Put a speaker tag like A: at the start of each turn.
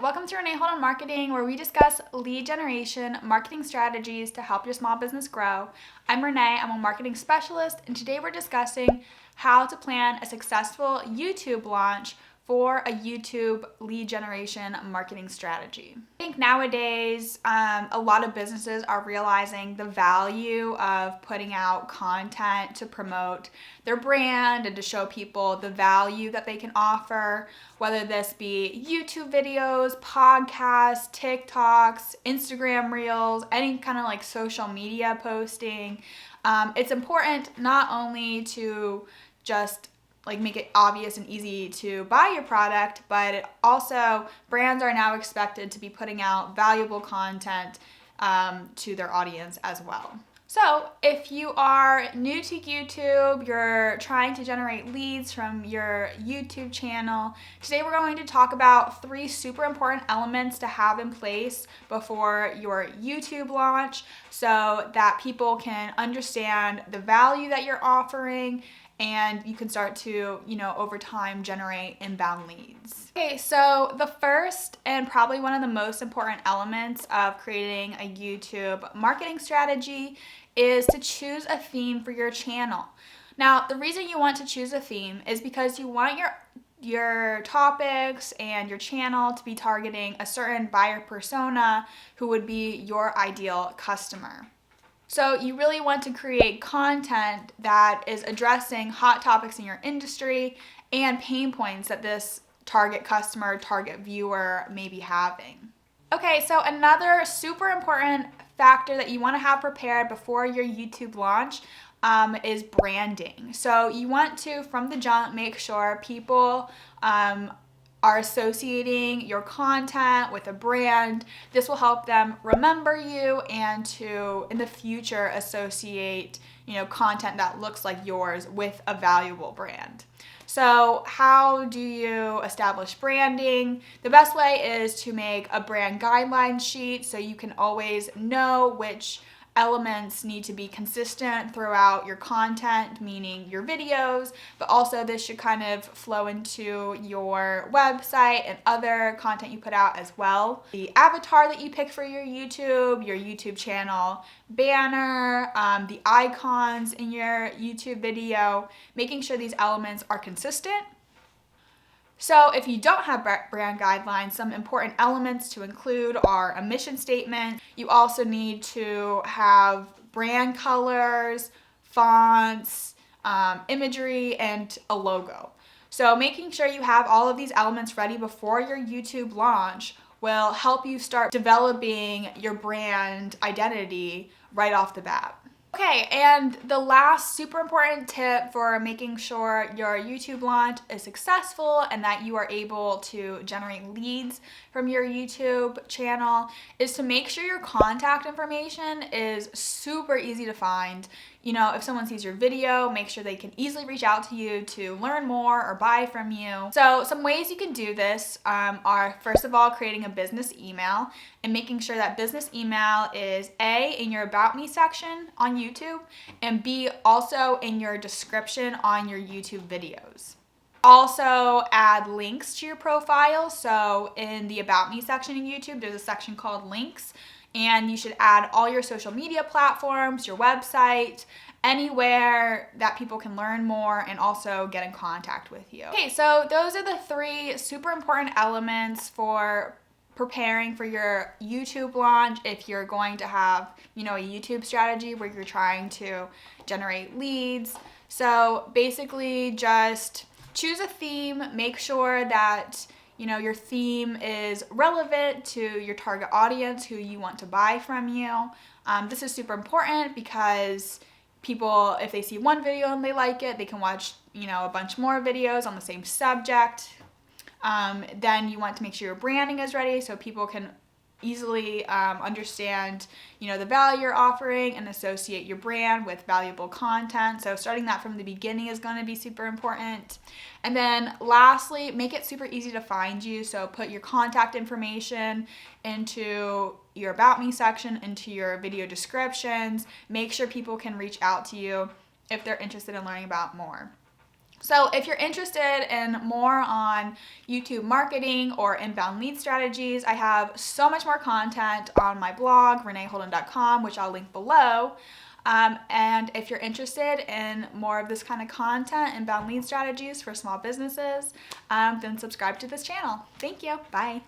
A: welcome to Renee Holden Marketing, where we discuss lead generation, marketing strategies to help your small business grow. I'm Renee, I'm a marketing specialist, and today we're discussing how to plan a successful YouTube launch for a YouTube lead generation marketing strategy. I think nowadays, a lot of businesses are realizing the value of putting out content to promote their brand and to show people the value that they can offer, whether this be YouTube videos, podcasts, TikToks, Instagram Reels, any kind of like social media posting. It's important not only to just make it obvious and easy to buy your product, but also brands are now expected to be putting out valuable content to their audience as well. So if you are new to YouTube, you're trying to generate leads from your YouTube channel, today we're going to talk about 3 super important elements to have in place before your YouTube launch so that people can understand the value that you're offering and you can start to, over time generate inbound leads. Okay, so the first and probably one of the most important elements of creating a YouTube marketing strategy is to choose a theme for your channel. Now, the reason you want to choose a theme is because you want your topics and your channel to be targeting a certain buyer persona who would be your ideal customer. So you really want to create content that is addressing hot topics in your industry and pain points that this target customer, target viewer may be having. Okay, so another super important factor that you want to have prepared before your YouTube launch is branding. So you want to, from the jump, make sure people are associating your content with a brand. This will help them remember you and to, in the future, associate, content that looks like yours with a valuable brand. So how do you establish branding? The best way is to make a brand guideline sheet so you can always know which elements need to be consistent throughout your content, meaning your videos, but also this should kind of flow into your website and other content you put out as well. The avatar that you pick for your YouTube channel banner, the icons in your YouTube video, making sure these elements are consistent. So if you don't have brand guidelines, some important elements to include are a mission statement. You also need to have brand colors, fonts, imagery, and a logo. So making sure you have all of these elements ready before your YouTube launch will help you start developing your brand identity right off the bat. Okay, and the last super important tip for making sure your YouTube launch is successful and that you are able to generate leads from your YouTube channel is to make sure your contact information is super easy to find. If someone sees your video, make sure they can easily reach out to you to learn more or buy from you. So some ways you can do this are, first of all, creating a business email and making sure that business email is A, in your About Me section on YouTube, and B, also in your description on your YouTube videos. Also add links to your profile. So in the About Me section in YouTube, there's a section called links. And you should add all your social media platforms, your website, anywhere that people can learn more and also get in contact with you. Okay, so those are the 3 super important elements for preparing for your YouTube launch if you're going to have, a YouTube strategy where you're trying to generate leads. So basically just choose a theme, make sure that your theme is relevant to your target audience who you want to buy from you. This is super important because people, if they see one video and they like it, they can watch, a bunch more videos on the same subject. Then you want to make sure your branding is ready so people can easily understand, the value you're offering and associate your brand with valuable content. So starting that from the beginning is going to be super important. And then lastly, make it super easy to find you. So put your contact information into your About Me section, into your video descriptions. Make sure people can reach out to you if they're interested in learning about more. So if you're interested in more on YouTube marketing or inbound lead strategies, I have so much more content on my blog, reneeholden.com, which I'll link below. And if you're interested in more of this kind of content, inbound lead strategies for small businesses, then subscribe to this channel. Thank you. Bye.